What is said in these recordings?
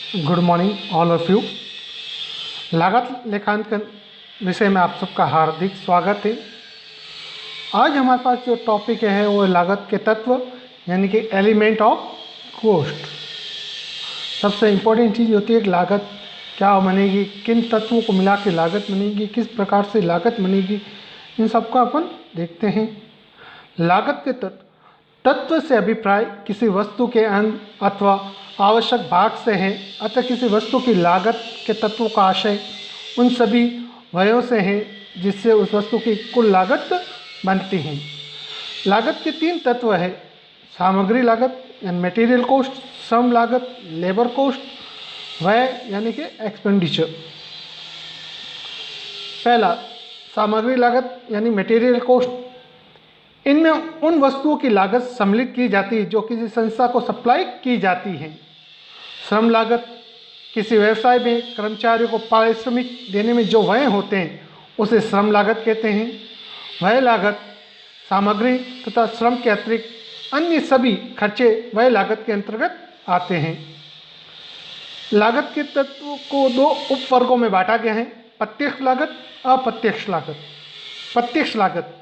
Good morning all of you. लागत लेखांकन विषय में आप सबका हार्दिक स्वागत है। आज हमारे पास जो टॉपिक है वो लागत के तत्व यानी कि एलिमेंट ऑफ कॉस्ट। सबसे इम्पोर्टेंट चीज़ होती है कि लागत क्या बनेगी, किन तत्वों को मिला के लागत बनेगी, किस प्रकार से लागत बनेगी, इन सबका अपन देखते हैं। लागत के तत्व से अभिप्राय किसी वस्तु के अंग अथवा आवश्यक भाग से है, अतः किसी वस्तु की लागत के तत्वों का आशय उन सभी व्ययों से है जिससे उस वस्तु की कुल लागत बनती है। लागत के तीन तत्व है: सामग्री लागत यानी मटेरियल कॉस्ट, श्रम लागत लेबर कॉस्ट, व्यय यानी कि एक्सपेंडिचर। पहला सामग्री लागत यानी मटेरियल कॉस्ट। इनमें उन वस्तुओं की लागत सम्मिलित की जाती है जो किसी संस्था को सप्लाई की जाती हैं। श्रम लागत किसी व्यवसाय में कर्मचारियों को पारिश्रमिक देने में जो व्यय होते हैं उसे श्रम लागत कहते हैं। व्यय लागत सामग्री तथा श्रम के अतिरिक्त अन्य सभी खर्चे व्यय लागत के अंतर्गत आते हैं। लागत के तत्व को दो उपवर्गों में बांटा गया है: प्रत्यक्ष लागत, अप्रत्यक्ष लागत।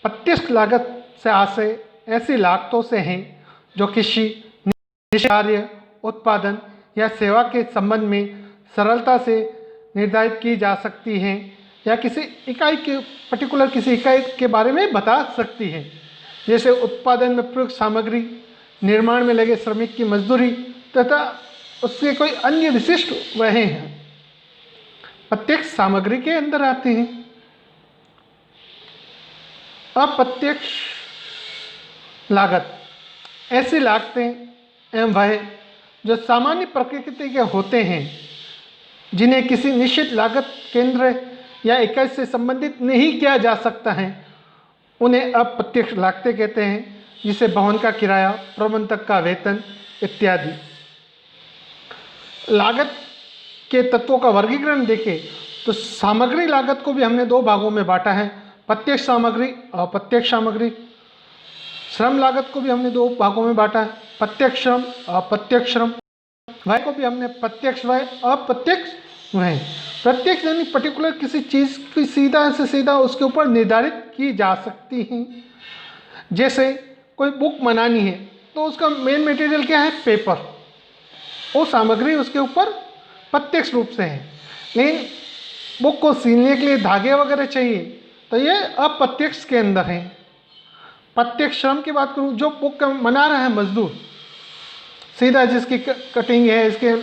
प्रत्यक्ष लागत से आशय ऐसी लागतों से हैं जो किसी निश्चित कार्य, उत्पादन या सेवा के संबंध में सरलता से निर्धारित की जा सकती हैं या किसी इकाई के बारे में बता सकती हैं, जैसे उत्पादन में प्रयुक्त सामग्री, निर्माण में लगे श्रमिक की मजदूरी तथा उसके कोई अन्य विशिष्ट व्यय हैं। प्रत्यक्ष सामग्री के अंदर आते हैं। अप्रत्यक्ष लागत ऐसी लागतें एवं व्यय जो सामान्य प्रकृति के होते हैं, जिन्हें किसी निश्चित लागत केंद्र या इकाई से संबंधित नहीं किया जा सकता है, उन्हें अप्रत्यक्ष लागतें कहते हैं, जिसे भवन का किराया, प्रबंधक का वेतन इत्यादि। लागत के तत्वों का वर्गीकरण देखें तो सामग्री लागत को भी हमने दो भागों में बांटा है: प्रत्यक्ष सामग्री, अप्रत्यक्ष सामग्री। श्रम लागत को भी हमने दो भागों में बांटा है: प्रत्यक्ष श्रम, अप्रत्यक्ष श्रम। व्यय को भी हमने प्रत्यक्ष व्यय, अप्रत्यक्ष व्यय। प्रत्यक्ष यानी पर्टिकुलर किसी चीज़ की सीधा से सीधा उसके ऊपर निर्धारित की जा सकती हैं। जैसे कोई बुक बनानी है तो उसका मेन मटेरियल क्या है? पेपर। वो सामग्री उसके ऊपर प्रत्यक्ष रूप से है, लेकिन बुक को सीलने के लिए धागे वगैरह चाहिए तो ये अप्रत्यक्ष के अंदर है। प्रत्यक्ष श्रम की बात करूँ, जो बुक का बना रहा है मजदूर, सीधा जिसकी कटिंग है, इसके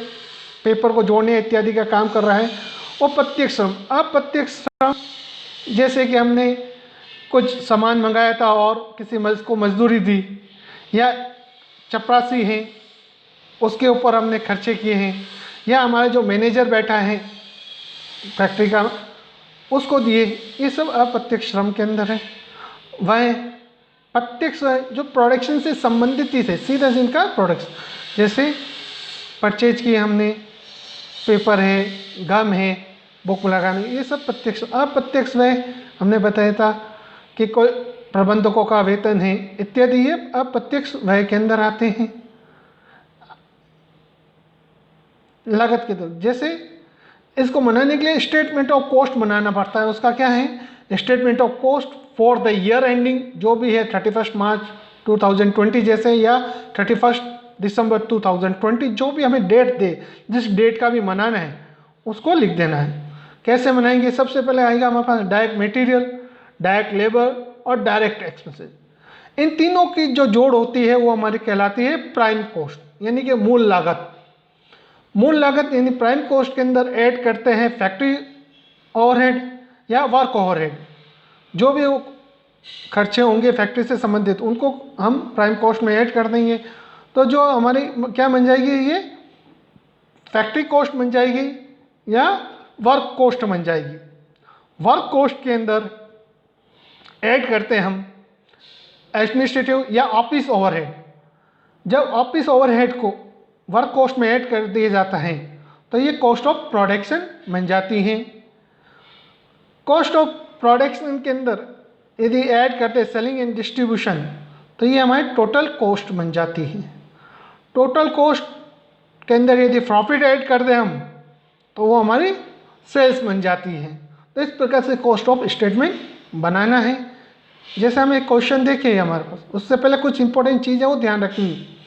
पेपर को जोड़ने इत्यादि का काम कर रहा है, वो प्रत्यक्ष श्रम। अप्रत्यक्ष श्रम जैसे कि हमने कुछ सामान मंगाया था और किसी को मजदूरी दी, या चपरासी हैं उसके ऊपर हमने खर्चे किए हैं, या हमारे जो मैनेजर बैठा है फैक्ट्री का उसको दिए, ये सब अप्रत्यक्ष श्रम के अंदर है। वह प्रत्यक्ष जो प्रोडक्शन से संबंधित ही थे, सीधा इनका प्रोडक्ट्स, जैसे परचेज किए हमने, पेपर है, गम है, बुक लगाने, ये सब प्रत्यक्ष। अप्रत्यक्ष वह हमने बताया था कि कोई प्रबंधकों का वेतन है इत्यादि, ये अप्रत्यक्ष व्यय के अंदर आते हैं। लागत के तो जैसे इसको बनाने के लिए स्टेटमेंट ऑफ कॉस्ट बनाना पड़ता है। उसका क्या है? Statement of cost for the year ending, जो भी है 31 मार्च 2020 जैसे, या 31 दिसंबर 2020, जो भी हमें डेट दे, जिस डेट का भी मनाना है उसको लिख देना है। कैसे मनाएंगे? सबसे पहले आएगा हमारे पास डायरेक्ट मटेरियल, डायरेक्ट लेबर और डायरेक्ट एक्सपेंसेस। इन तीनों की जो जोड़ होती है वो हमारी कहलाती है प्राइम कॉस्ट, यानी कि मूल लागत। मूल लागत यानी प्राइम कॉस्ट के अंदर ऐड करते हैं फैक्ट्री ओवरहेड या वर्क ओवरहेड, जो भी वो खर्चे होंगे फैक्ट्री से संबंधित उनको हम प्राइम कॉस्ट में ऐड कर देंगे। तो जो हमारी क्या बन जाएगी? ये फैक्ट्री कॉस्ट बन जाएगी या वर्क कॉस्ट बन जाएगी। वर्क कॉस्ट के अंदर ऐड करते हैं हम एडमिनिस्ट्रेटिव या ऑफिस ओवरहेड। जब ऑफिस ओवरहेड को वर्क कॉस्ट में ऐड कर दिया जाता है तो ये कॉस्ट ऑफ प्रोडक्शन बन जाती हैं। कॉस्ट ऑफ प्रोडक्शन के अंदर यदि ऐड करते हैं सेलिंग एंड डिस्ट्रीब्यूशन तो ये हमारी टोटल कॉस्ट बन जाती है। टोटल कॉस्ट के अंदर यदि प्रॉफिट ऐड कर दें हम तो वो हमारी सेल्स बन जाती है। तो इस प्रकार से कॉस्ट ऑफ स्टेटमेंट बनाना है। जैसे हम एक क्वेश्चन देखें हमारे पास, उससे पहले कुछ इंपॉर्टेंट चीज़ है वो ध्यान रखनी।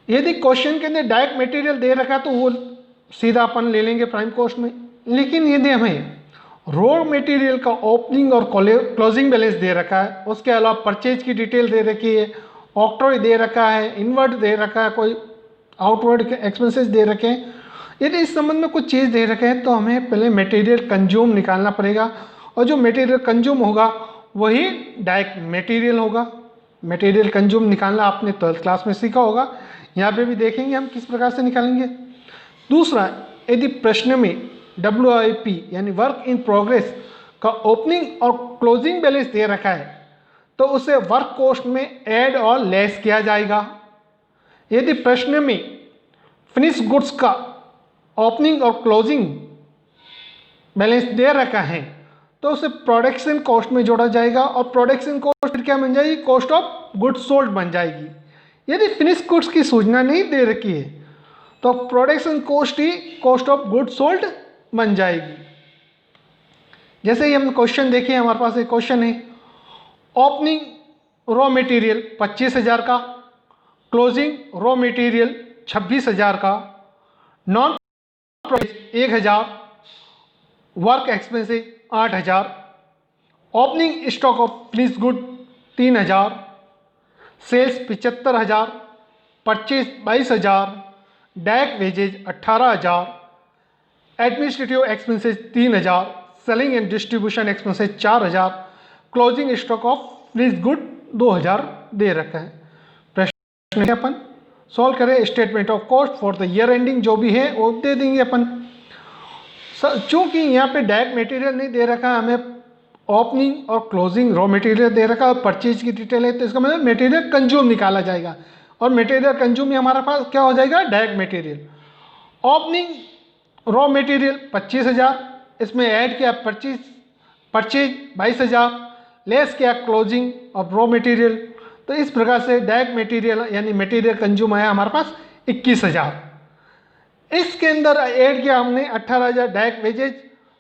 यदि क्वेश्चन के अंदर डायरेक्ट मटेरियल दे रखा है तो वो सीधा अपन ले लेंगे प्राइम कॉस्ट में। लेकिन यदि हमें रॉ मटेरियल का ओपनिंग और क्लोजिंग बैलेंस दे रखा है, उसके अलावा परचेज की डिटेल दे रखी है, ऑक्ट्रॉय दे रखा है, इनवर्ट दे रखा है, कोई आउटवर्ड एक्सपेंसेस दे रखे हैं, यदि इस संबंध में कुछ चीज़ दे रखे हैं तो हमें पहले मटेरियल कंज्यूम निकालना पड़ेगा। और जो मटेरियल कंज्यूम होगा वही डायरेक्ट मटेरियल होगा। मटेरियल कंज्यूम निकालना आपने 12th क्लास में सीखा होगा, यहाँ पे भी देखेंगे हम किस प्रकार से निकालेंगे। दूसरा, यदि प्रश्न में WIP यानी वर्क इन प्रोग्रेस का ओपनिंग और क्लोजिंग बैलेंस दे रखा है तो उसे वर्क कॉस्ट में ऐड और लेस किया जाएगा। यदि प्रश्न में फिनिश गुड्स का ओपनिंग और क्लोजिंग बैलेंस दे रखा है तो उसे प्रोडक्शन कॉस्ट में जोड़ा जाएगा और प्रोडक्शन कॉस्ट फिर क्या बन जाएगी, कॉस्ट ऑफ गुड्स सोल्ड बन जाएगी। यदि फिनिश गुड्स की सूचना नहीं दे रखी है तो production cost he cost of goods sold बन जाएगी। जैसे ही हम क्वेश्चन देखें, हमारे पास एक क्वेश्चन है, ओपनिंग रॉ मटेरियल 25,000 का, क्लोजिंग रॉ मटेरियल 26,000 का, non 1,000, work expenses 8,000, opening stock of finish good 3,000, sales 75,000, purchase 22,000, direct wages 18,000, administrative expenses 3,000, selling and distribution expenses 4,000, closing stock of finish good 2,000 दे रखा है। प्रश्न अपन सॉल्व करें, statement of cost for the year ending जो भी है वो दे देंगे अपन। चूँकि यहाँ पे डायरेक्ट मटेरियल नहीं दे रखा, हमें ओपनिंग और क्लोजिंग रॉ मटेरियल दे रखा और परचेज की डिटेल है, तो इसका मतलब मटेरियल कंज्यूम निकाला जाएगा और मटेरियल कंज्यूम में हमारे पास क्या हो जाएगा, direct material. Opening raw material 25,000, इसमें ऐड किया परचेज 22,000, लेस किया क्लोजिंग और रॉ मटेरियल, तो इस प्रकार से डायरेक्ट मटेरियल यानी मटेरियल कंज्यूम आया हमारे पास 21,000। इसके अंदर ऐड किया हमने 18,000 डायरेक्ट वेजेज,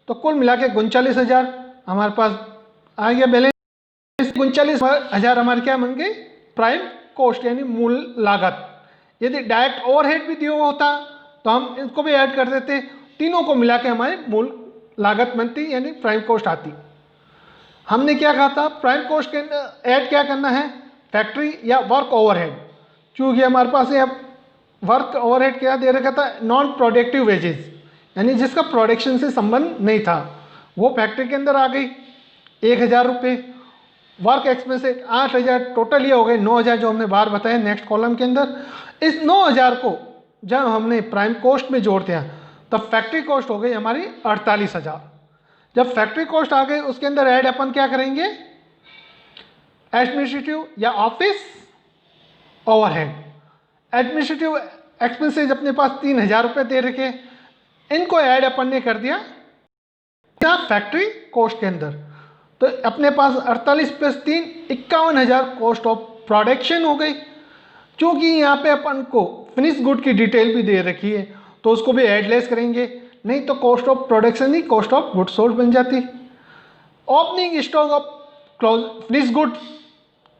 तो कुल मिला के 39,000 हमारे पास आ गया बैलेंस। 39,000 हमारे क्या बन गए, प्राइम कॉस्ट यानी मूल लागत। यदि डायरेक्ट ओवरहेड भी दिया हुआ होता तो हम इसको भी ऐड कर देते, तीनों को मिला के हमारी मूल लागत बनती यानी प्राइम कॉस्ट आती। हमने क्या कहा था, प्राइम कॉस्ट के अंदर ऐड क्या करना है, फैक्ट्री या वर्क ओवरहेड। चूँकि हमारे पास ये वर्क ओवरहेड क्या दे रखा था, नॉन प्रोडक्टिव वेजेस यानी जिसका प्रोडक्शन से संबंध नहीं था, वो फैक्ट्री के अंदर आ गई 1,000 रुपये। वर्क एक्सपेंसेस 8,000, टोटल ये हो गए 9,000 जो हमने बाहर बताया नेक्स्ट कॉलम के अंदर। इस 9,000 को जब हमने प्राइम कॉस्ट में जोड़ते हैं तब फैक्ट्री कॉस्ट हो गई हमारी 48,000। जब फैक्ट्री कॉस्ट आ गई उसके अंदर ऐड अपन क्या करेंगे, एडमिनिस्ट्रेटिव या ऑफिस ओवरहेड। एडमिनिस्ट्रेटिव एक्सपेंसेस अपने पास 3,000 रुपये दे रखे, इनको ऐड अपन ने कर दिया फैक्ट्री कॉस्ट के अंदर, तो अपने पास 48 + 3 51,000 कॉस्ट ऑफ प्रोडक्शन हो गई। क्योंकि यहाँ पे अपन को फिनिश गुड की डिटेल भी दे रखी है तो उसको भी ऐड लेस करेंगे, नहीं तो कॉस्ट ऑफ प्रोडक्शन ही कॉस्ट ऑफ गुड सोल्ड बन जाती। Opening stock of finish good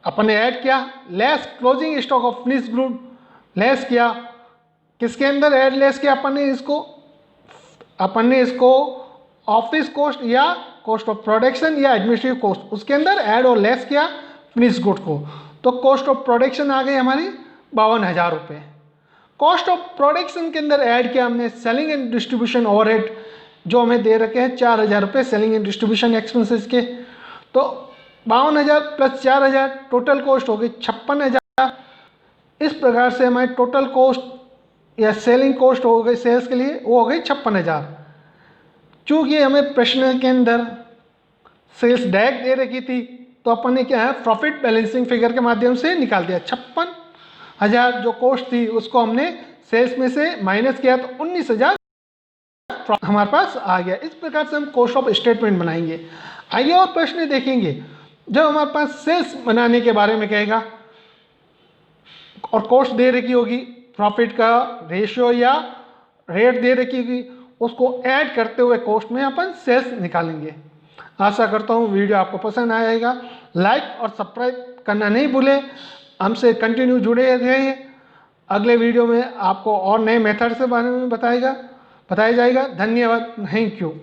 अपन ने ऐड किया, less closing stock of finish good less किया। किसके अंदर ऐड लेस किया अपन ने इसको ऑफिस कॉस्ट या कॉस्ट ऑफ प्रोडक्शन या एडमिनिस्ट्रेटिव कॉस्ट, उसके अंदर ऐड और लेस किया फिनिश गुड को, तो कॉस्ट ऑफ प्रोडक्शन आ गई हमारी 52,000 रुपये। कॉस्ट ऑफ प्रोडक्शन के अंदर ऐड किया हमने सेलिंग एंड डिस्ट्रीब्यूशन ओवरहेड जो हमें दे रखे हैं 4,000 रुपये सेलिंग एंड डिस्ट्रीब्यूशन एक्सपेंसेस के, तो 52,000 + 4,000 टोटल कॉस्ट हो गई 56,000। इस प्रकार से हमारी टोटल कॉस्ट या सेलिंग कॉस्ट हो गई सेल्स के लिए वो हो गई 56,000। चूँकि हमें प्रश्न के अंदर सेल्स डायरेक्ट दे रखी थी तो अपन ने क्या है, प्रॉफिट बैलेंसिंग फिगर के माध्यम से निकाल दिया। 56,000 जो कॉस्ट थी उसको हमने सेल्स में से माइनस किया तो 19,000 हमारे पास आ गया। इस प्रकार से हम कॉस्ट ऑफ स्टेटमेंट बनाएंगे। आइए और प्रश्न देखेंगे। जब हमारे पास सेल्स बनाने के बारे में कहेगा और कॉस्ट दे रखी होगी प्रॉफिट का रेशियो या रेट दे रखी होगी, उसको ऐड करते हुए कॉस्ट में अपन सेल्स निकालेंगे। आशा करता हूँ वीडियो आपको पसंद आएगा। लाइक और सब्सक्राइब करना नहीं भूलें। हमसे कंटिन्यू जुड़े रहिए। अगले वीडियो में आपको और नए मेथड से बारे में बताया जाएगा। धन्यवाद। Thank you.